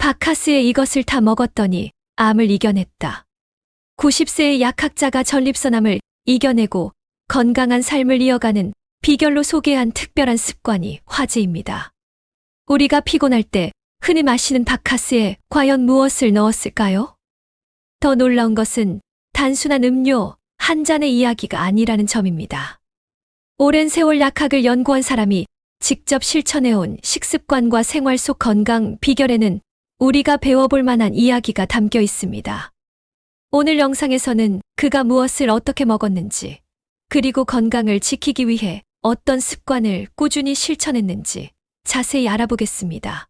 바카스에 이것을 다 먹었더니 암을 이겨냈다. 90세의 약학자가 전립선암을 이겨내고 건강한 삶을 이어가는 비결로 소개한 특별한 습관이 화제입니다. 우리가 피곤할 때 흔히 마시는 바카스에 과연 무엇을 넣었을까요? 더 놀라운 것은 단순한 음료 한 잔의 이야기가 아니라는 점입니다. 오랜 세월 약학을 연구한 사람이 직접 실천해온 식습관과 생활 속 건강 비결에는 우리가 배워볼 만한 이야기가 담겨 있습니다. 오늘 영상에서는 그가 무엇을 어떻게 먹었는지, 그리고 건강을 지키기 위해 어떤 습관을 꾸준히 실천했는지 자세히 알아보겠습니다.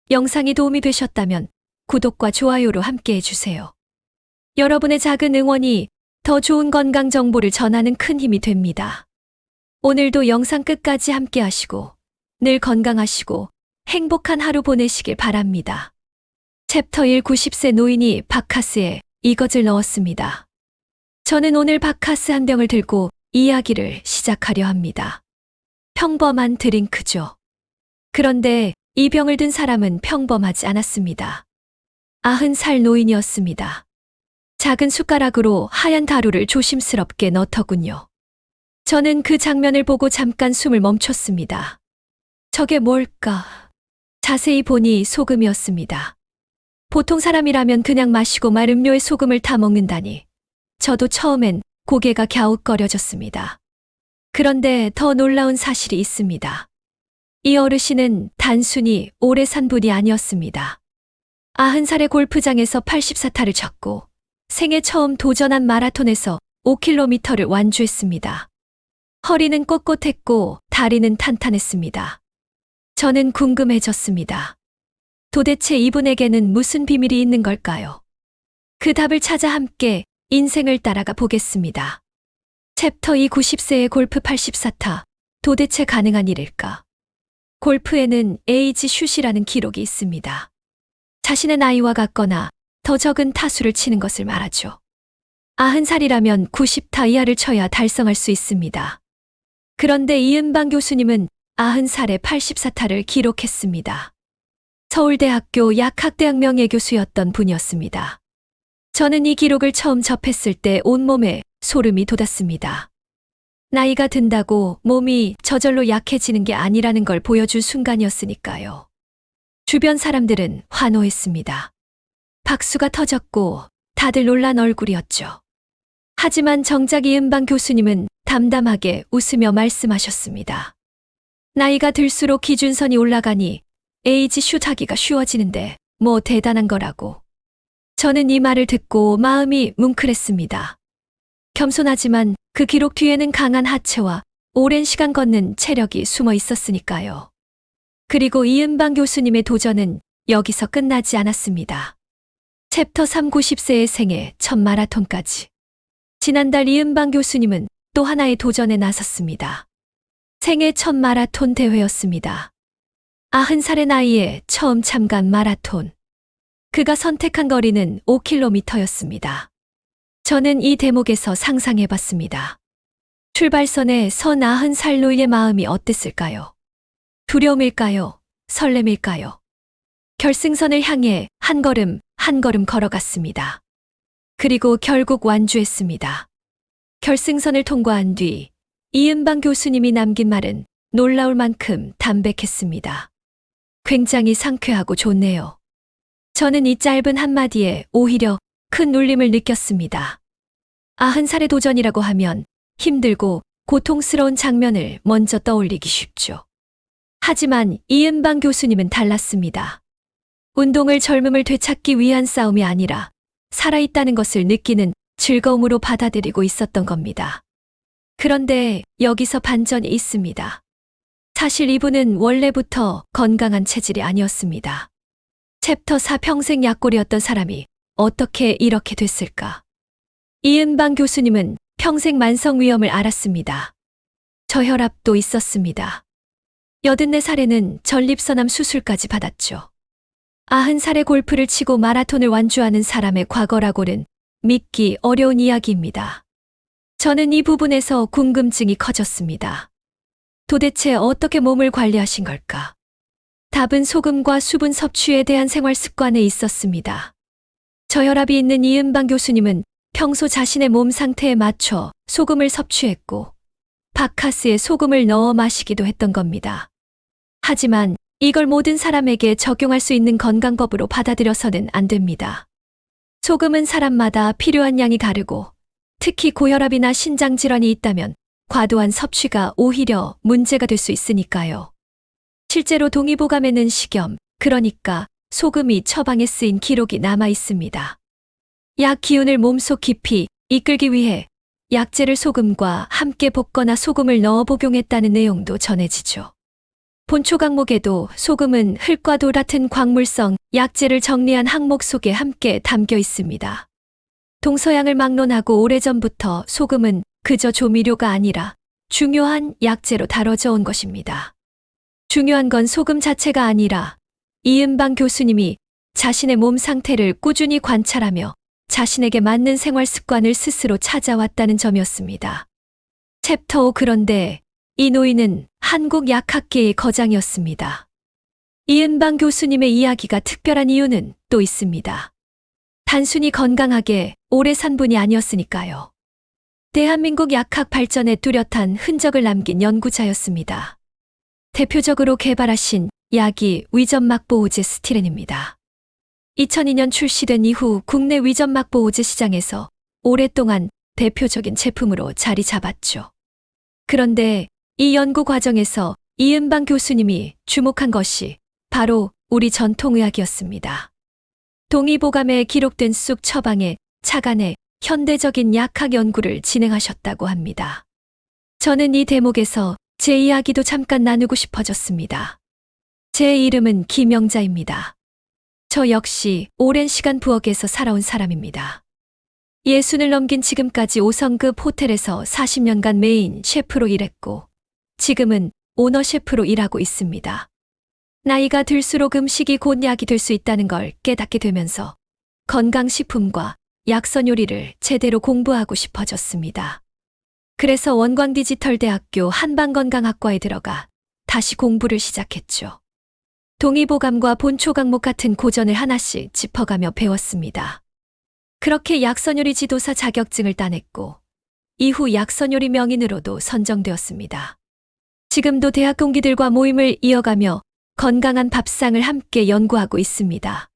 영상이 도움이 되셨다면 구독과 좋아요로 함께 해주세요. 여러분의 작은 응원이 더 좋은 건강 정보를 전하는 큰 힘이 됩니다. 오늘도 영상 끝까지 함께 하시고 늘 건강하시고 행복한 하루 보내시길 바랍니다. 챕터 1 90세 노인이 바카스에 이것을 넣었습니다. 저는 오늘 바카스 한 병을 들고 이야기를 시작하려 합니다. 평범한 드링크죠. 그런데 이 병을 든 사람은 평범하지 않았습니다. 90살 노인이었습니다. 작은 숟가락으로 하얀 가루를 조심스럽게 넣더군요. 저는 그 장면을 보고 잠깐 숨을 멈췄습니다. 저게 뭘까? 자세히 보니 소금이었습니다. 보통 사람이라면 그냥 마시고 말 음료에 소금을 타 먹는다니. 저도 처음엔 고개가 갸웃거려졌습니다. 그런데 더 놀라운 사실이 있습니다. 이 어르신은 단순히 오래 산 분이 아니었습니다. 90살의 골프장에서 84타를 쳤고 생애 처음 도전한 마라톤에서 5km를 완주했습니다. 허리는 꼿꼿했고 다리는 탄탄했습니다. 저는 궁금해졌습니다. 도대체 이분에게는 무슨 비밀이 있는 걸까요? 그 답을 찾아 함께 인생을 따라가 보겠습니다. 챕터 2 90세의 골프 84타. 도대체 가능한 일일까? 골프에는 에이지 슛이라는 기록이 있습니다. 자신의 나이와 같거나 더 적은 타수를 치는 것을 말하죠. 90살이라면 90타 이하를 쳐야 달성할 수 있습니다. 그런데 이은방 교수님은 90살에 84타를 기록했습니다. 서울대학교 약학대학 명예교수였던 분이었습니다. 저는 이 기록을 처음 접했을 때 온몸에 소름이 돋았습니다. 나이가 든다고 몸이 저절로 약해지는 게 아니라는 걸 보여준 순간이었으니까요. 주변 사람들은 환호했습니다. 박수가 터졌고 다들 놀란 얼굴이었죠. 하지만 정작 이은방 교수님은 담담하게 웃으며 말씀하셨습니다. 나이가 들수록 기준선이 올라가니 에이지 슛하기가 쉬워지는데 뭐 대단한 거라고. 저는 이 말을 듣고 마음이 뭉클했습니다. 겸손하지만 그 기록 뒤에는 강한 하체와 오랜 시간 걷는 체력이 숨어 있었으니까요. 그리고 이은방 교수님의 도전은 여기서 끝나지 않았습니다. 챕터 3 90세의 생애 첫 마라톤까지. 지난달 이은방 교수님은 또 하나의 도전에 나섰습니다. 생애 첫 마라톤 대회였습니다. 90살의 나이에 처음 참가한 마라톤. 그가 선택한 거리는 5km였습니다. 저는 이 대목에서 상상해봤습니다. 출발선에 선 90살 노인의 마음이 어땠을까요? 두려움일까요? 설렘일까요? 결승선을 향해 한 걸음 한 걸음 걸어갔습니다. 그리고 결국 완주했습니다. 결승선을 통과한 뒤 이은방 교수님이 남긴 말은 놀라울 만큼 담백했습니다. 굉장히 상쾌하고 좋네요. 저는 이 짧은 한마디에 오히려 큰 울림을 느꼈습니다. 90살의 도전이라고 하면 힘들고 고통스러운 장면을 먼저 떠올리기 쉽죠. 하지만 이은방 교수님은 달랐습니다. 운동을 젊음을 되찾기 위한 싸움이 아니라 살아있다는 것을 느끼는 즐거움으로 받아들이고 있었던 겁니다. 그런데 여기서 반전이 있습니다. 사실 이분은 원래부터 건강한 체질이 아니었습니다. 챕터 4 평생 약골이었던 사람이 어떻게 이렇게 됐을까? 이은방 교수님은 평생 만성 위염을 앓았습니다. 저혈압도 있었습니다. 84살에는 전립선암 수술까지 받았죠. 90살의 골프를 치고 마라톤을 완주하는 사람의 과거라고는 믿기 어려운 이야기입니다. 저는 이 부분에서 궁금증이 커졌습니다. 도대체 어떻게 몸을 관리하신 걸까? 답은 소금과 수분 섭취에 대한 생활 습관에 있었습니다. 저혈압이 있는 이은방 교수님은 평소 자신의 몸 상태에 맞춰 소금을 섭취했고 바카스에 소금을 넣어 마시기도 했던 겁니다. 하지만 이걸 모든 사람에게 적용할 수 있는 건강법으로 받아들여서는 안 됩니다. 소금은 사람마다 필요한 양이 다르고 특히 고혈압이나 신장질환이 있다면 과도한 섭취가 오히려 문제가 될 수 있으니까요. 실제로 동의보감에는 식염, 그러니까 소금이 처방에 쓰인 기록이 남아 있습니다. 약 기운을 몸속 깊이 이끌기 위해 약재를 소금과 함께 볶거나 소금을 넣어 복용했다는 내용도 전해지죠. 본초 강목에도 소금은 흙과 돌 같은 광물성 약재를 정리한 항목 속에 함께 담겨 있습니다. 동서양을 막론하고 오래전부터 소금은 그저 조미료가 아니라 중요한 약재로 다뤄져 온 것입니다. 중요한 건 소금 자체가 아니라 이은방 교수님이 자신의 몸 상태를 꾸준히 관찰하며 자신에게 맞는 생활 습관을 스스로 찾아왔다는 점이었습니다. 챕터 5 그런데 이 노인은 한국 약학계의 거장이었습니다. 이은방 교수님의 이야기가 특별한 이유는 또 있습니다. 단순히 건강하게 오래 산 분이 아니었으니까요. 대한민국 약학 발전에 뚜렷한 흔적을 남긴 연구자였습니다. 대표적으로 개발하신 약이 위점막보호제 스티렌입니다. 2002년 출시된 이후 국내 위점막보호제 시장에서 오랫동안 대표적인 제품으로 자리 잡았죠. 그런데 이 연구 과정에서 이은방 교수님이 주목한 것이 바로 우리 전통의학이었습니다. 동의보감에 기록된 쑥 처방에 착안해 현대적인 약학 연구를 진행하셨다고 합니다. 저는 이 대목에서 제 이야기도 잠깐 나누고 싶어졌습니다. 제 이름은 김영자입니다. 저 역시 오랜 시간 부엌에서 살아온 사람입니다. 60을 넘긴 지금까지 5성급 호텔에서 40년간 메인 셰프로 일했고 지금은 오너 셰프로 일하고 있습니다. 나이가 들수록 음식이 곧 약이 될 수 있다는 걸 깨닫게 되면서 건강식품과 약선 요리를 제대로 공부하고 싶어졌습니다. 그래서 원광디지털대학교 한방건강학과에 들어가 다시 공부를 시작했죠. 동의보감과 본초 강목 같은 고전을 하나씩 짚어가며 배웠습니다. 그렇게 약선요리 지도사 자격증을 따냈고 이후 약선요리 명인으로도 선정되었습니다. 지금도 대학 동기들과 모임을 이어가며 건강한 밥상을 함께 연구하고 있습니다.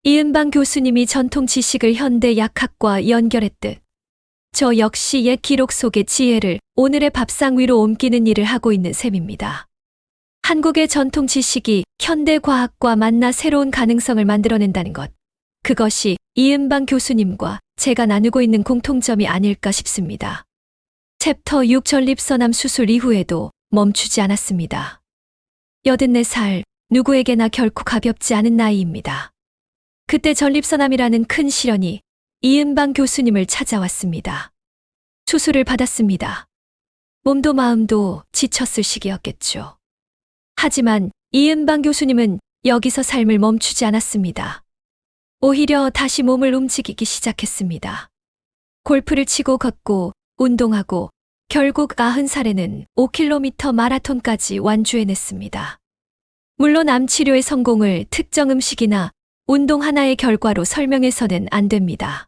이은방 교수님이 전통 지식을 현대 약학과 연결했듯 저 역시 옛 기록 속의 지혜를 오늘의 밥상 위로 옮기는 일을 하고 있는 셈입니다. 한국의 전통 지식이 현대 과학과 만나 새로운 가능성을 만들어낸다는 것, 그것이 이은방 교수님과 제가 나누고 있는 공통점이 아닐까 싶습니다. 챕터 6 전립선암 수술 이후에도 멈추지 않았습니다. 84살, 누구에게나 결코 가볍지 않은 나이입니다. 그때 전립선암이라는 큰 시련이 이은방 교수님을 찾아왔습니다. 수술을 받았습니다. 몸도 마음도 지쳤을 시기였겠죠. 하지만 이은방 교수님은 여기서 삶을 멈추지 않았습니다. 오히려 다시 몸을 움직이기 시작했습니다. 골프를 치고 걷고 운동하고 결국 90살에는 5km 마라톤까지 완주해냈습니다. 물론 암 치료의 성공을 특정 음식이나 운동 하나의 결과로 설명해서는 안 됩니다.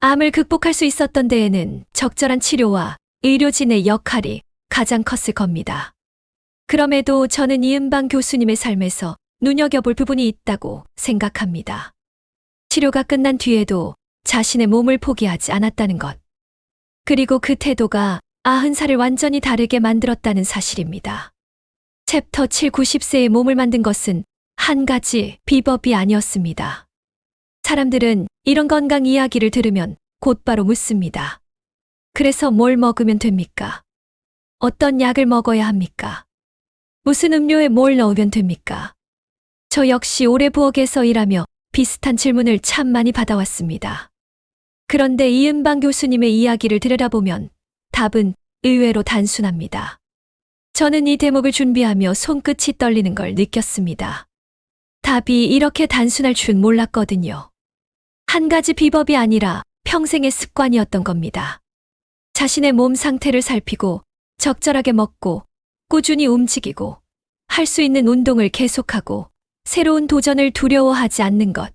암을 극복할 수 있었던 데에는 적절한 치료와 의료진의 역할이 가장 컸을 겁니다. 그럼에도 저는 이은방 교수님의 삶에서 눈여겨볼 부분이 있다고 생각합니다. 치료가 끝난 뒤에도 자신의 몸을 포기하지 않았다는 것. 그리고 그 태도가 90살을 완전히 다르게 만들었다는 사실입니다. 챕터 7 90세의 몸을 만든 것은 한 가지 비법이 아니었습니다. 사람들은 이런 건강 이야기를 들으면 곧바로 묻습니다. 그래서 뭘 먹으면 됩니까? 어떤 약을 먹어야 합니까? 무슨 음료에 뭘 넣으면 됩니까? 저 역시 오래 부엌에서 일하며 비슷한 질문을 참 많이 받아왔습니다. 그런데 이은방 교수님의 이야기를 들여다보면 답은 의외로 단순합니다. 저는 이 대목을 준비하며 손끝이 떨리는 걸 느꼈습니다. 답이 이렇게 단순할 줄 몰랐거든요. 한 가지 비법이 아니라 평생의 습관이었던 겁니다. 자신의 몸 상태를 살피고 적절하게 먹고 꾸준히 움직이고 할 수 있는 운동을 계속하고 새로운 도전을 두려워하지 않는 것.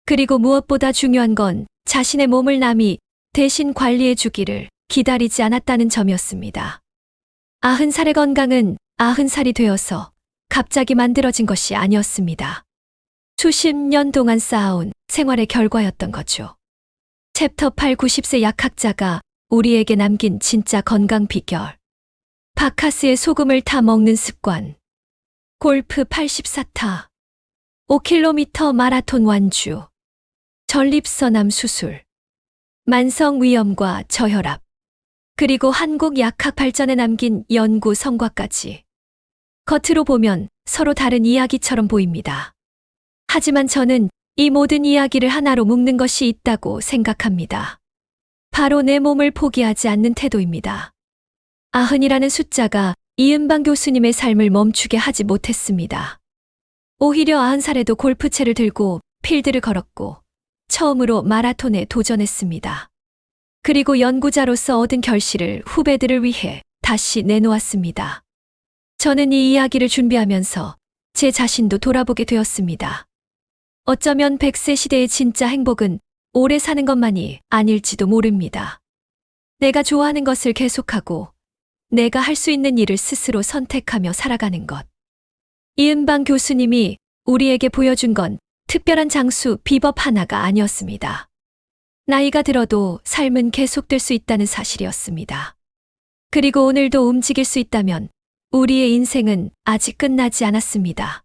그리고 무엇보다 중요한 건 자신의 몸을 남이 대신 관리해 주기를 기다리지 않았다는 점이었습니다. 90살의 건강은 90살이 되어서 갑자기 만들어진 것이 아니었습니다. 수십 년 동안 쌓아온 생활의 결과였던 거죠. 챕터 8 90세 약학자가 우리에게 남긴 진짜 건강 비결. 바카스의 소금을 타 먹는 습관. 골프 84타. 5km 마라톤 완주. 전립선암 수술. 만성위염과 저혈압. 그리고 한국 약학 발전에 남긴 연구 성과까지. 겉으로 보면 서로 다른 이야기처럼 보입니다. 하지만 저는 이 모든 이야기를 하나로 묶는 것이 있다고 생각합니다. 바로 내 몸을 포기하지 않는 태도입니다. 90이라는 숫자가 이은방 교수님의 삶을 멈추게 하지 못했습니다. 오히려 90살에도 골프채를 들고 필드를 걸었고 처음으로 마라톤에 도전했습니다. 그리고 연구자로서 얻은 결실을 후배들을 위해 다시 내놓았습니다. 저는 이 이야기를 준비하면서 제 자신도 돌아보게 되었습니다. 어쩌면 100세 시대의 진짜 행복은 오래 사는 것만이 아닐지도 모릅니다. 내가 좋아하는 것을 계속하고 내가 할 수 있는 일을 스스로 선택하며 살아가는 것. 이은방 교수님이 우리에게 보여준 건 특별한 장수 비법 하나가 아니었습니다. 나이가 들어도 삶은 계속될 수 있다는 사실이었습니다. 그리고 오늘도 움직일 수 있다면 우리의 인생은 아직 끝나지 않았습니다.